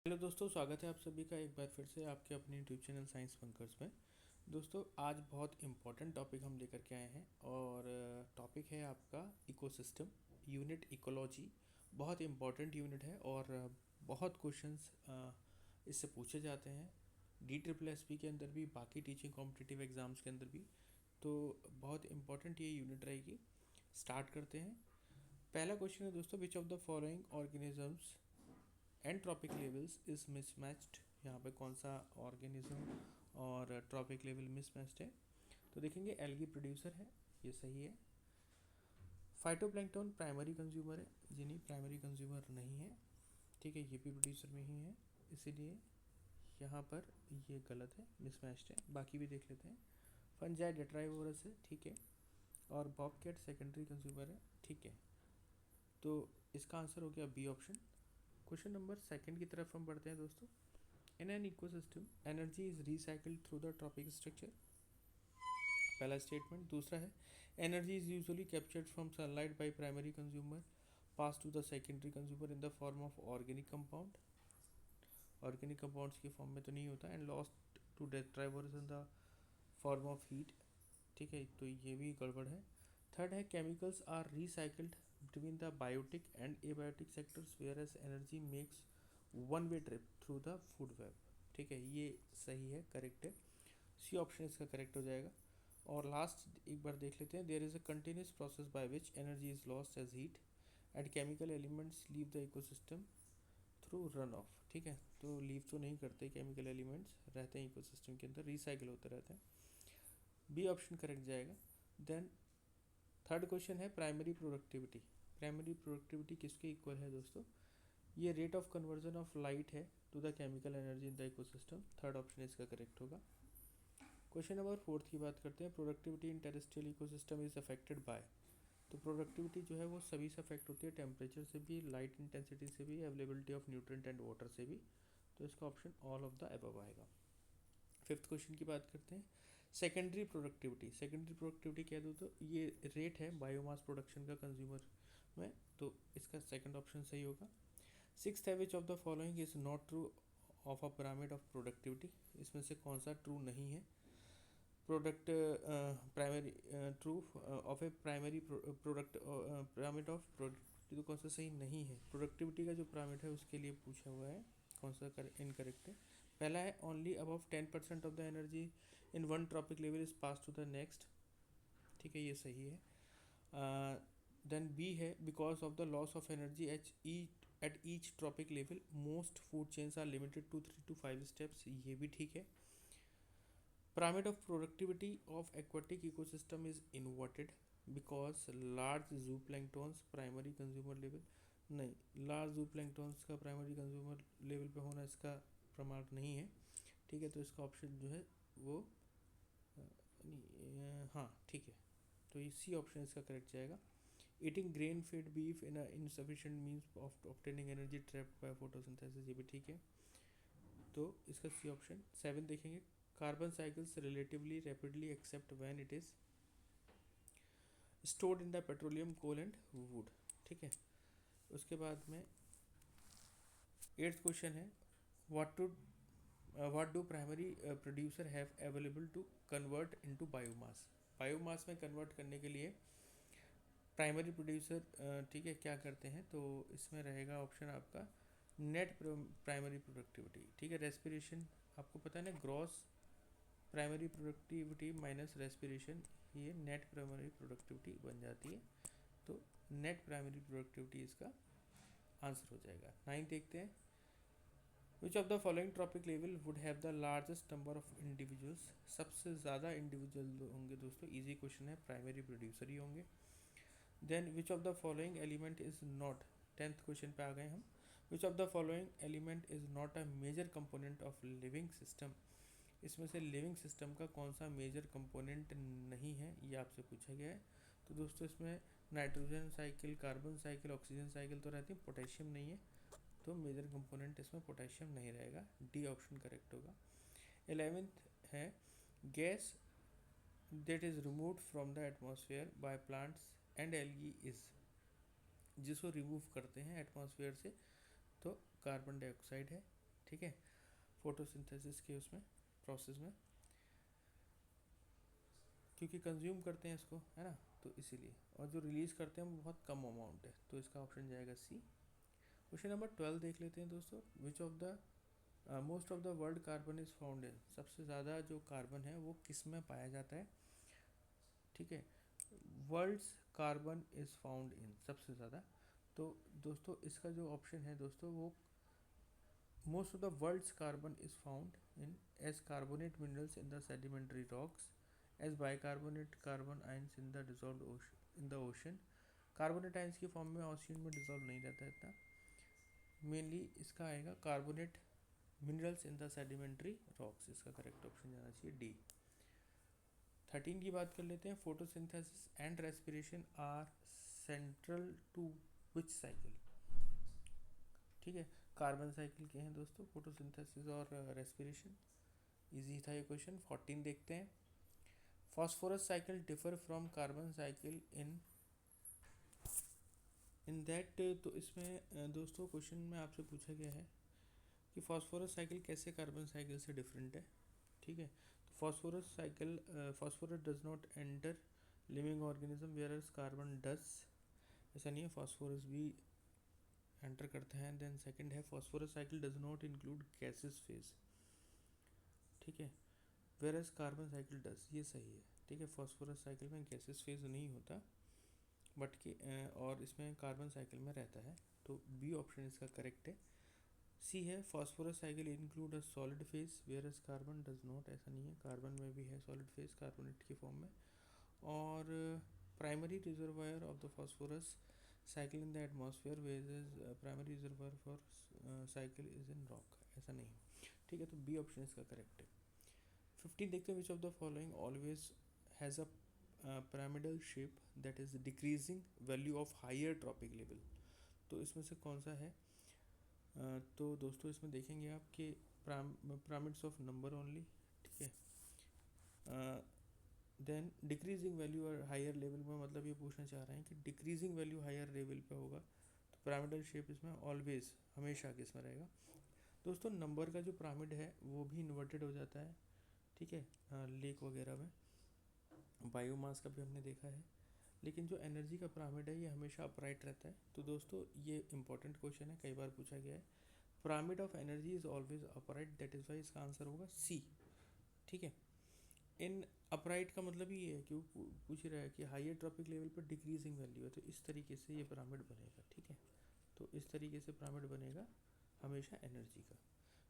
Hello दोस्तों, स्वागत है आप सभी का एक बार फिर से आपके अपने यूट्यूब चैनल साइंस बंकर्स में। दोस्तों, आज बहुत इम्पोर्टेंट टॉपिक हम लेकर के आए हैं और टॉपिक है आपका इकोसिस्टम यूनिट इकोलॉजी। बहुत इम्पोर्टेंट यूनिट है और बहुत क्वेश्चंस इससे पूछे जाते हैं DSSP के अंदर भी, बाकी टीचिंग कॉम्पिटिटिव एग्ज़ाम्स के अंदर भी। तो बहुत इम्पोर्टेंट ये यूनिट रहेगी। स्टार्ट करते हैं। पहला क्वेश्चन है दोस्तों, विच of the following organisms entropic levels is mismatched. यहाँ पे कौन सा ऑर्गेनिज्म और ट्रॉपिक लेवल मिसमैच्ड है? तो देखेंगे एल्गी प्रोड्यूसर है, ये सही है। फाइटोप्लैंक्टन प्राइमरी कंज्यूमर है, ये नहीं, प्राइमरी कंज्यूमर नहीं है। ठीक है, ये भी प्रोड्यूसर में ही है, इसीलिए यहाँ पर ये गलत है, मिसमैच्ड है। बाकी भी देख लेते हैं। फंजाई डेट्राइवोरस है, ठीक है। और बॉबकैट सेकेंडरी कंज्यूमर है, ठीक है। तो इसका आंसर हो गया B option. Question number second की तरफ हम बढ़ते हैं दोस्तों। In an ecosystem energy is recycled through the trophic structure, पहला स्टेटमेंट। दूसरा है energy is usually captured from sunlight by primary consumer, pass to the secondary consumer in the form of organic compound, organic compounds की form में तो नहीं होता, and lost to detritivores in the form of heat. ठीक है, तो ये भी गड़बड़ है। थर्ड है chemicals are recycled between the biotic and abiotic sectors whereas energy makes one way trip through the food web. ठीक है, ये सही है, करेक्ट है। सी ऑप्शन इसका करेक्ट हो जाएगा। और लास्ट एक बार देख लेते हैं। There is a continuous process by which energy is lost as heat and chemical elements leave the ecosystem through run off. ठीक है, तो लीव तो नहीं करते, केमिकल एलिमेंट्स रहते हैं इकोसिस्टम के अंदर, रिसाइकिल होते रहते हैं। बी ऑप्शन करेक्ट जाएगा। देन थर्ड क्वेश्चन है प्राइमरी प्रोडक्टिविटी। प्राइमरी प्रोडक्टिविटी किसके इक्वल है दोस्तों? ये rate of conversion of light है to the chemical energy in the ecosystem. Third option इसका करेक्ट होगा। क्वेश्चन नंबर फोर्थ की बात करते हैं। Productivity in terrestrial ecosystem is affected by. तो प्रोडक्टिविटी जो है वो सभी से अफेक्ट होती है, टेम्परेचर से भी, लाइट इंटेंसिटी से भी, availability of nutrient and water से भी। तो इसका option all of the above आएगा। फिफ्थ क्वेश्चन की बात करते हैं। सेकेंडरी प्रोडक्टिविटी, सेकेंडरी प्रोडक्टिविटी क्या दो, तो ये रेट है बायोमास प्रोडक्शन का कंज्यूमर में, तो इसका सेकंड ऑप्शन सही होगा। सिक्स्थ है which of the following is not true of a pyramid of productivity. इसमें से कौन सा ट्रू नहीं है? Product primary true of A primary product pyramid of productivity, तो कौन सा सही नहीं है? प्रोडक्टिविटी का जो पिरामिड है उसके लिए पूछा हुआ है, कौन सा इनकरेक्ट है? पहला है only above 10% of the energy in one trophic level is pass to the next. ठीक है, ये सही है। देन बी है because of the loss of energy at each trophic level most food chains are limited to 3 to 5 steps, ये भी ठीक है। pyramid of productivity of aquatic ecosystem is inverted because large zooplanktons primary consumer level, नहीं, large जूप्लैंक्टॉन्स का primary consumer level पे होना इसका प्रमाण नहीं है। ठीक है, तो इसका ऑप्शन जो है वो हाँ ठीक है, तो ये सी ऑप्शन इसका करेक्ट जाएगा। Eating grain feed beef in insufficient means of obtaining energy trapped by photosynthesis, ये भी ठीक है, तो इसका सी ऑप्शन। सेवन देखेंगे। Carbon cycles relatively rapidly except when it is stored in the petroleum coal and wood. ठीक है, उसके बाद में एट्थ क्वेश्चन है what do primary producer have available to convert into biomass. Biomass में convert करने के लिए प्राइमरी प्रोड्यूसर ठीक है क्या करते हैं, तो इसमें रहेगा ऑप्शन आपका नेट प्राइमरी प्रोडक्टिविटी। ठीक है, रेस्पिरेशन आपको पता है ना, gross primary productivity minus respiration, ये नेट प्राइमरी प्रोडक्टिविटी बन जाती है, तो नेट प्राइमरी प्रोडक्टिविटी इसका आंसर हो जाएगा। नाइन्थ देखते हैं। Which of the following trophic level would have the largest number of individuals. सबसे ज़्यादा इंडिविजुअल होंगे दोस्तों, इजी क्वेश्चन है, प्राइमरी प्रोड्यूसर ही होंगे। Then which of the following element is not, tenth question पे आ गए हम। Which of the following element is not a major component of living system. इसमें से लिविंग सिस्टम का कौन सा मेजर कंपोनेंट नहीं है, ये आपसे पूछा गया है। तो दोस्तों इसमें nitrogen cycle, carbon cycle, oxygen cycle तो रहती है, पोटेशियम नहीं है, तो मेजर कंपोनेंट इसमें पोटेशियम नहीं रहेगा। डी ऑप्शन करेक्ट होगा। 11th है gas that is removed from the atmosphere by plants and algae is, जिसको रिमूव करते हैं एटमॉस्फेयर से, तो कार्बन डाइऑक्साइड है। ठीक है, फोटोसिंथेसिस के उसमें प्रोसेस में, क्योंकि कंज्यूम करते हैं इसको, है ना, तो इसीलिए, और जो रिलीज करते हैं वो बहुत कम अमाउंट है, तो इसका ऑप्शन जाएगा सी। क्वेश्चन नंबर 12 देख लेते हैं दोस्तों। विच of the most of the world carbon is found in, सबसे ज़्यादा जो कार्बन है वो किस में पाया जाता है, ठीक है, world's carbon is found in, सबसे ज़्यादा। तो दोस्तों इसका जो ऑप्शन है दोस्तों वो most of the world's carbon is found in as carbonate minerals in the sedimentary rocks, as bicarbonate carbon ions in the dissolved in the ocean. Carbonate ions की फॉर्म में ओशन में डिजॉल्व नहीं रहता है इतना, मेनली इसका आएगा carbonate minerals in the sedimentary rocks, इसका करेक्ट ऑप्शन जाना चाहिए डी। 13 की बात कर लेते हैं। Photosynthesis and respiration are central to which cycle, ठीक है, कार्बन साइकिल के हैं दोस्तों फोटोसिंथेसिस और रेस्पिरेशन। इजी था ये क्वेश्चन। 14 देखते हैं। Phosphorus cycle differ from carbon cycle in that, तो इसमें दोस्तों क्वेश्चन में आपसे पूछा गया है कि फॉस्फोरस साइकिल कैसे कार्बन साइकिल से डिफरेंट है, ठीक है। तो phosphorus cycle, phosphorus does not enter living organism whereas carbon does, ऐसा नहीं है, फॉस्फोरस भी एंटर करते हैं। देन सेकंड है phosphorus cycle does not include gases phase, ठीक है, whereas carbon cycle does, ये सही है, ठीक है, फॉस्फोरस साइकिल में गैसेस फेज नहीं होता बट कि और इसमें कार्बन साइकिल में रहता है, तो बी ऑप्शन इसका करेक्ट है। सी है phosphorus cycle include a solid phase whereas carbon does not, ऐसा नहीं है, कार्बन में भी है सॉलिड फेज कार्बोनेट की फॉर्म में। और primary reservoir of the phosphorus cycle in the atmosphere whereas primary reservoir for cycle is in rock, ऐसा नहीं है, ठीक है, तो बी ऑप्शन इसका करेक्ट है। 15 देखते हैं। Which of the following always has a pyramidal shape that is decreasing value of higher trophic level, तो इसमें से कौन सा है। तो दोस्तों इसमें देखेंगे आप कि पिरामिड्स ऑफ नंबर ओनली, ठीक है। देन डिक्रीजिंग वैल्यू और हायर लेवल में मतलब ये पूछना चाह रहे हैं कि डिक्रीजिंग वैल्यू हायर लेवल पे होगा, तो पिरामिडल शेप इसमें ऑलवेज हमेशा किस में रहेगा। दोस्तों नंबर का जो पिरामिड है वो भी इन्वर्टेड हो जाता है, ठीक है, लेक वगैरह में, बायोमास का भी हमने देखा है, लेकिन जो एनर्जी का पिरामिड है ये हमेशा अपराइट रहता है। तो दोस्तों ये इंपॉर्टेंट क्वेश्चन है, कई बार पूछा गया है। Pyramid of energy is always upright, that is why इसका आंसर होगा सी, ठीक है। इन अपराइट का मतलब ही ये है कि वो पूछ ही रहा है कि हायर ट्रॉपिक लेवल पर डिक्रीजिंग वैल्यू है, तो इस तरीके से ये पिरामिड बनेगा, ठीक है, तो इस तरीके से पिरामिड बनेगा हमेशा एनर्जी का।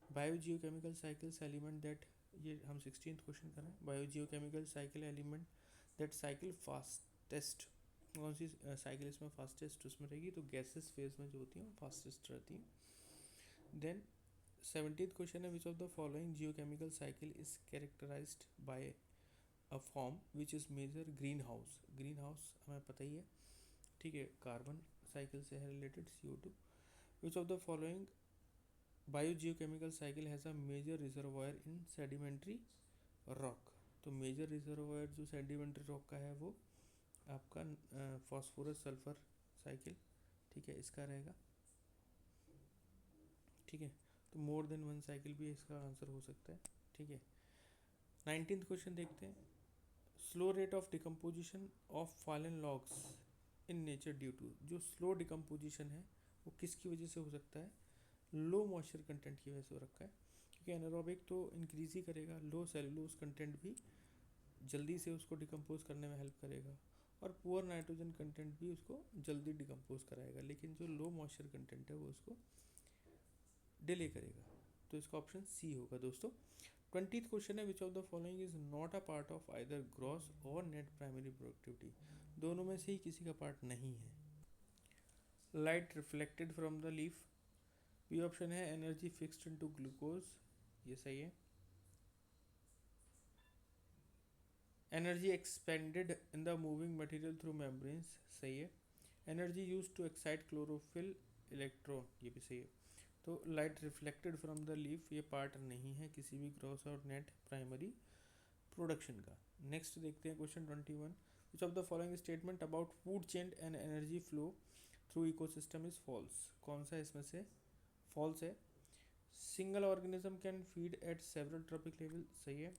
बायोजियोकेमिकल साइकिल्स एलिमेंट दैट, ये हम 16th क्वेश्चन कर रहे हैं। Biogeochemical cycle element that cycle fastest, कौन सी साइकिल इसमें फास्टेस्ट उसमें रहेगी, तो गैसेस फेज में जो होती हैं वो फास्टेस्ट रहती हैं। देन 17th क्वेश्चन है। Which of the following geochemical cycle is characterized by a form which is major green house, green house हमें पता ही है, ठीक है, कार्बन साइकिल से है related CO2। Which of the following biogeochemical cycle has a major reservoir in sedimentary rock, तो major reservoir जो sedimentary rock का है वो आपका फॉस्फोरस सल्फर साइकिल, ठीक है, इसका रहेगा, ठीक है, तो मोर देन वन साइकिल भी इसका आंसर हो सकता है, ठीक है। 19th क्वेश्चन देखते हैं। Slow rate of decomposition of fallen logs in nature due to, जो स्लो डिकम्पोजिशन है वो किसकी वजह से हो सकता है, लो मॉइस्चर कंटेंट की वजह से हो रखा है, क्योंकि एनारोबिक तो इंक्रीज ही करेगा, लो सेलुलोज कंटेंट भी जल्दी से उसको डिकम्पोज करने में हेल्प करेगा, और पुअर नाइट्रोजन कंटेंट भी उसको जल्दी डिकम्पोज कराएगा, लेकिन जो लो मॉइस्चर कंटेंट है वो उसको डिले करेगा, तो इसका ऑप्शन सी होगा दोस्तों। 20th क्वेश्चन है। Which of the following is not a part of either gross और नेट प्राइमरी प्रोडक्टिविटी, दोनों में से ही किसी का पार्ट नहीं है। Light reflected from the leaf, B option है। एनर्जी फिक्स्ड इनटू ग्लूकोज, ये सही है। Energy expended in the moving material through membranes, सही है। Energy use to excite chlorophyll electron, ये भी सही है। तो light reflected from the leaf ये पार्ट नहीं है किसी भी ग्रॉस और नेट प्राइमरी प्रोडक्शन का। नेक्स्ट देखते हैं question 21। Which of the following statement about food chain and energy flow through ecosystem is false, कौन सा इसमें से फॉल्स है। Single organism can feed at several trophic level, सही है।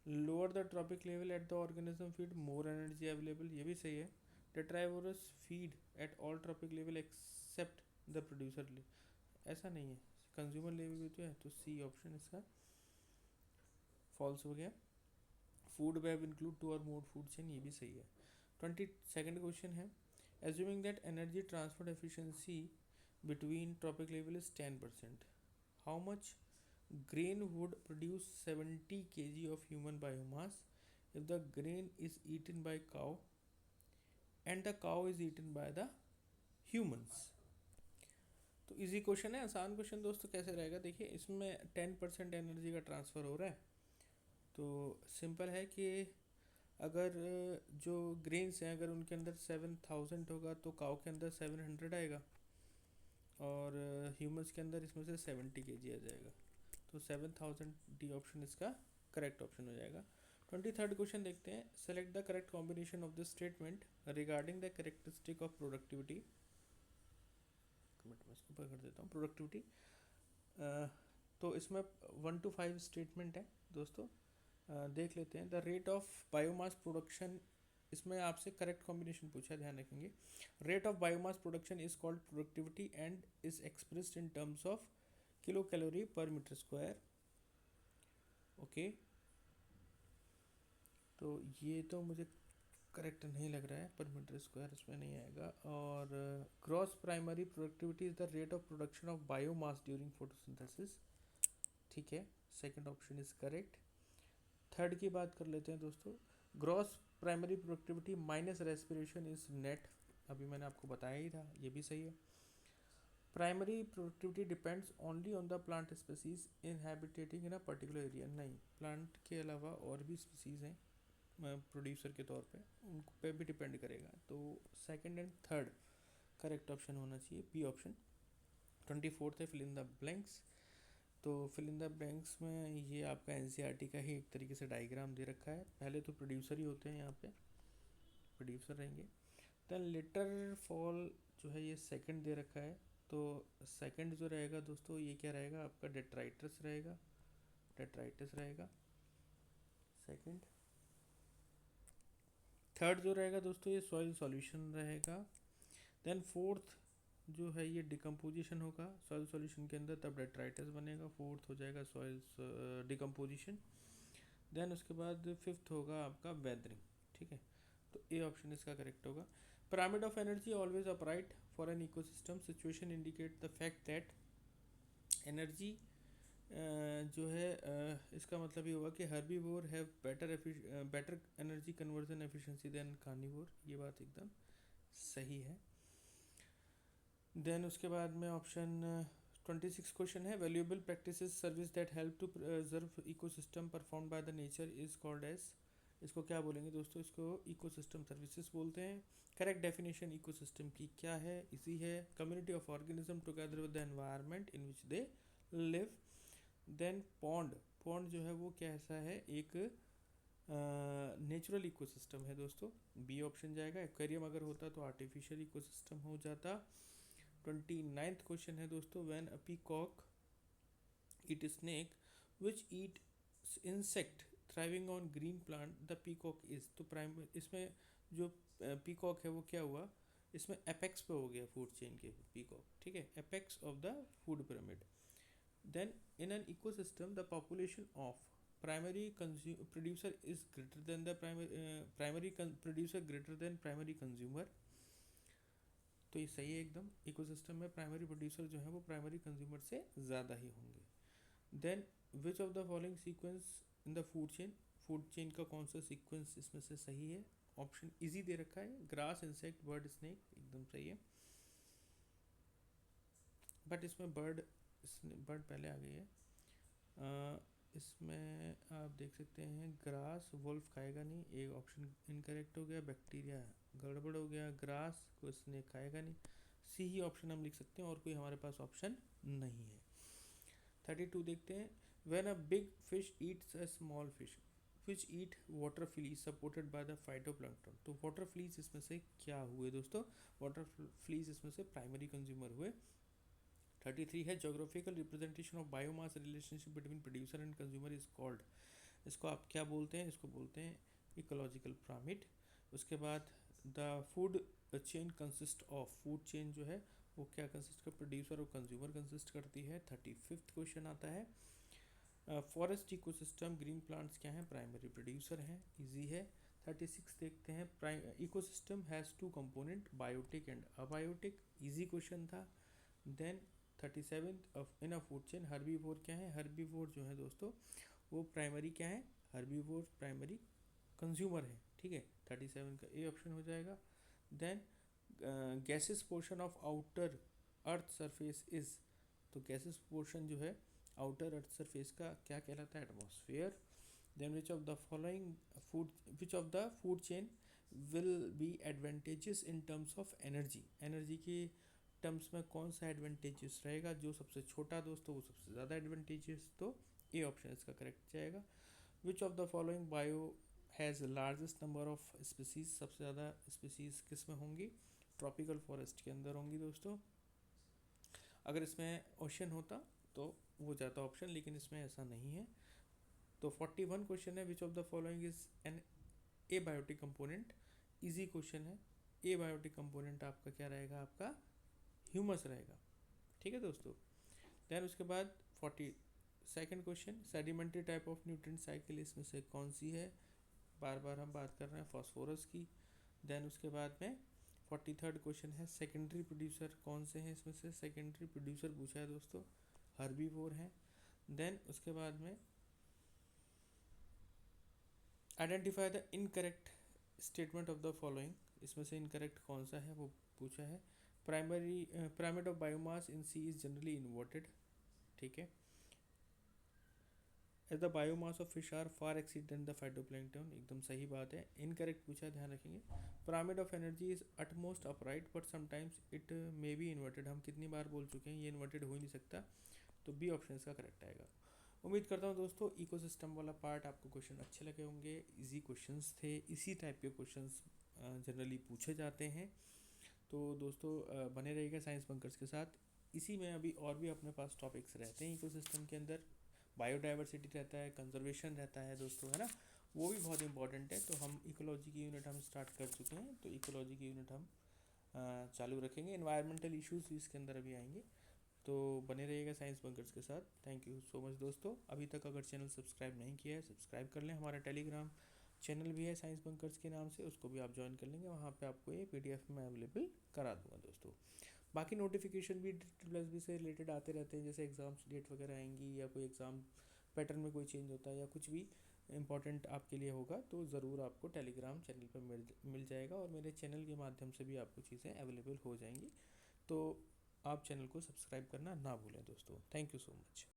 Lower the trophic level at the organism feed more energy available, ये भी सही है। Detritivores feed at all trophic level except the producer, ऐसा नहीं है, कंज्यूमर लेवल भी तो है, तो सी ऑप्शन इसका फॉल्स हो गया। फूड वेब इंक्लूड टू और मोर फूड चेन, ये भी सही है। 22nd क्वेश्चन है, assuming that energy transfer efficiency between tropic level is 10%. How much grain would produce 70 kg of human biomass if the grain is eaten by cow and the cow is eaten by the humans? तो easy question है, आसान question दोस्तों। कैसे रहेगा देखिए, इसमें 10% energy का transfer हो रहा है, तो सिंपल है कि अगर जो ग्रेन्स हैं अगर उनके अंदर 7000 होगा तो काउ के अंदर 700 आएगा, और ह्यूमंस के अंदर इसमें से 70 kg आ जाएगा, तो 7000 डी ऑप्शन इसका करेक्ट ऑप्शन हो जाएगा। 23rd क्वेश्चन देखते हैं, select the correct combination of this statement regarding the characteristic of productivity. मैं इसको ऊपर कर देता हूँ, प्रोडक्टिविटी। तो इसमें 1 to 5 स्टेटमेंट है दोस्तों, देख लेते हैं। The rate of biomass production, इसमें आपसे करेक्ट कॉम्बिनेशन पूछा, ध्यान रखेंगे। Rate of biomass production is called productivity and is expressed in terms of kilo calorie पर मीटर स्क्वायर। ओके, तो ये तो मुझे करेक्ट नहीं लग रहा है, पर मीटर स्क्वायर इसमें नहीं आएगा। और gross primary productivity is the rate of production of biomass during photosynthesis, ठीक है, second option is correct. Third की बात कर लेते हैं दोस्तों, gross primary productivity minus respiration is net, अभी मैंने आपको बताया ही था, ये भी सही है। Primary productivity depends only on the plant species inhabiting in a particular area, नहीं, प्लांट के अलावा और भी स्पीसीज हैं प्रोड्यूसर के तौर पे, उन पे भी डिपेंड करेगा, तो second and third correct option होना चाहिए, बी ऑप्शन। 24th है, फिल इन द ब्लैंक्स। तो फिल इन द ब्लैंक्स में ये आपका एनसीईआरटी का ही एक तरीके से डायग्राम दे रखा है। पहले तो प्रोड्यूसर ही होते हैं, यहाँ पे प्रोड्यूसर रहेंगे। देन लेटर फॉल जो है ये सेकंड दे रखा है, तो सेकंड जो रहेगा दोस्तों ये क्या रहेगा आपका, डेट्राइटस रहेगा, डेट्राइटस रहेगा सेकंड। थर्ड जो रहेगा दोस्तों ये सॉइल सॉल्यूशन रहेगा। देन फोर्थ जो है ये डिकम्पोजिशन होगा सॉइल सॉल्यूशन के अंदर, तब डेट्राइटस बनेगा, फोर्थ हो जाएगा सॉइल डिकम्पोजिशन। देन उसके बाद फिफ्थ होगा आपका वेदरिंग, ठीक है, तो ए ऑप्शन इसका करेक्ट होगा। Pyramid of energy always upright for an ecosystem situation indicate the fact that energy जो है इसका मतलब ये होगा कि herbivore have better energy conversion efficiency than carnivore, ये बात एकदम सही है। देन उसके बाद में ऑप्शन 26 क्वेश्चन है, valuable practices service that help to preserve ecosystem perform by the nature is called as, इसको क्या बोलेंगे दोस्तों, इसको इकोसिस्टम सर्विसेज बोलते हैं। करेक्ट डेफिनेशन इकोसिस्टम की क्या है, इसी है, community of organism together with the environment in which they live. Then pond, pond जो है वो कैसा है, एक नेचुरल इकोसिस्टम है दोस्तों, बी ऑप्शन जाएगा। एक्वेरियम अगर होता तो आर्टिफिशियल इकोसिस्टम हो जाता। 29th क्वेश्चन है दोस्तों, when a peacock eat snake which eat insect thriving on green plant the peacock is, तो प्राइम इसमें जो पीकॉक है वो क्या हुआ, इसमें एपेक्स पे हो गया फूड चेन के पीकॉक, ठीक है, apex of the food pyramid. Then in an ecosystem the population of primary producer is greater than the primary producer greater than primary consumer, तो ये सही है एकदम, इकोसिस्टम में प्राइमरी प्रोड्यूसर जो है वो प्राइमरी कंज्यूमर से ज़्यादा ही होंगे। Then which of the following sequence in the food chain का कौन सा सीक्वेंस इसमें से सही है, ऑप्शन इजी दे रखा है, ग्रास, इंसेक्ट, बर्ड, स्नेक, एकदम सही है, बट इसमें बर्ड पहले आ गई है। इसमें आप देख सकते हैं ग्रास वुल्फ खाएगा नहीं, एक ऑप्शन इनकरेक्ट हो गया, बैक्टीरिया गड़बड़ हो गया, ग्रास को स्नेक खाएगा नहीं, सी ही ऑप्शन हम लिख सकते हैं, और कोई हमारे पास ऑप्शन नहीं है। 32 देखते हैं, when a big fish Yeats a small fish which eat water fleas supported by the phytoplankton, तो वाटर फ्लीज इसमें से क्या हुए दोस्तों, वाटर फ्लीज इसमें से प्राइमरी कंज्यूमर हुए। 33 है geographical representation of biomass relationship between producer and consumer is called, इसको आप क्या बोलते हैं, इसको बोलते हैं इकोलॉजिकल पिरामिड। उसके बाद the food chain consist of, food chain जो है वो क्या कंसिस्ट कर, प्रोड्यूसर और कंज्यूमर कंसिस्ट करती है। 35 क्वेश्चन आता है फॉरेस्ट इकोसिस्टम, ग्रीन प्लांट्स क्या हैं, प्राइमरी प्रोड्यूसर हैं, इजी है। 36 देखते हैं ecosystem has two component, biotic and abiotic, easy question था। Then 37 in a food chain herbivore क्या है, हर्बीवोर जो है दोस्तों वो प्राइमरी क्या है, हर्बीवोर प्राइमरी कंज्यूमर है, ठीक है। 37 का ए ऑप्शन हो जाएगा। Then gases portion of outer earth surface is, तो गैसेस पोर्शन जो है आउटर अर्थ सरफेस का क्या कहलाता है, atmosphere. Then which of the following food, which of the food chain will be advantages in terms of energy, energy के terms में कौन सा एडवांटेजेस रहेगा, जो सबसे छोटा दोस्तों वो सबसे ज़्यादा एडवांटेजेस, तो ए ऑप्शन इसका करेक्ट जाएगा। विच of the following bio has largest number of species, सबसे ज़्यादा स्पीसीज किस में होंगी, ट्रॉपिकल फॉरेस्ट के अंदर होंगी दोस्तों। अगर इसमें ओशन होता तो वो जाता ऑप्शन, लेकिन इसमें ऐसा नहीं है। तो 41 क्वेश्चन है which of the following is an abiotic component, easy question है। ए बायोटिक कंपोनेंट आपका क्या रहेगा, आपका ह्यूमस रहेगा, ठीक है दोस्तों। देन उसके बाद 42nd question sedimentary type of nutrient cycle इसमें से कौन सी है, बार बार हम बात कर रहे हैं फॉस्फोरस की। देन उसके बाद में 43rd क्वेश्चन है सेकेंडरी प्रोड्यूसर कौन से हैं, इसमें से सेकेंडरी प्रोड्यूसर पूछा है दोस्तों, हर्बीवोर हैं। देन उसके बाद में identify the incorrect statement of the following, इसमें से इनकरेक्ट कौन सा है वो पूछा है। Primary pyramid of biomass in sea is generally inverted, ठीक है। As the biomass of fish are far exceed the phytoplankton, एकदम सही बात है। इनकरेक्ट पूछा, ध्यान रखेंगे। Pyramid of energy is utmost upright but sometimes it may be inverted, हम कितनी बार बोल चुके हैं ये इन्वर्टेड हो ही नहीं सकता, तो बी ऑप्शन इसका करेक्ट आएगा। उम्मीद करता हूँ दोस्तों इकोसिस्टम वाला पार्ट आपको क्वेश्चन अच्छे लगे होंगे, इजी क्वेश्चंस थे, इसी टाइप के क्वेश्चंस जनरली पूछे जाते हैं। तो दोस्तों बने रहिएगा साइंस बंकर्स के साथ, इसी में अभी और भी अपने पास टॉपिक्स रहते हैं इकोसिस्टम के अंदर, बायोडाइवर्सिटी रहता है, कंजर्वेशन रहता है दोस्तों, है ना, वो भी बहुत इंपॉर्टेंट है। तो हम इकोलॉजी की यूनिट हम स्टार्ट कर चुके हैं, तो इकोलॉजी की यूनिट हम चालू रखेंगे। एनवायरमेंटल इश्यूज भी इसके अंदर अभी आएंगे, तो बने रहिएगा साइंस बंकर्स के साथ। थैंक यू सो मच दोस्तों। अभी तक अगर चैनल सब्सक्राइब नहीं किया है सब्सक्राइब कर लें, हमारा टेलीग्राम चैनल भी है साइंस बंकर्स के नाम से, उसको भी आप ज्वाइन कर लेंगे, वहाँ पे आपको ये PDF में अवेलेबल करा दूंगा दोस्तों। बाकी नोटिफिकेशन भी DBB से रिलेटेड आते रहते हैं, जैसे एग्ज़ाम्स डेट वगैरह आएंगी या कोई एग्ज़ाम पैटर्न में कोई चेंज होता है या कुछ भी इंपॉर्टेंट आपके लिए होगा, तो ज़रूर आपको टेलीग्राम चैनल पर मिल जाएगा, और मेरे चैनल के माध्यम से भी आपको चीज़ें अवेलेबल हो जाएंगी। तो आप चैनल को सब्सक्राइब करना ना भूलें दोस्तों। Thank you so much.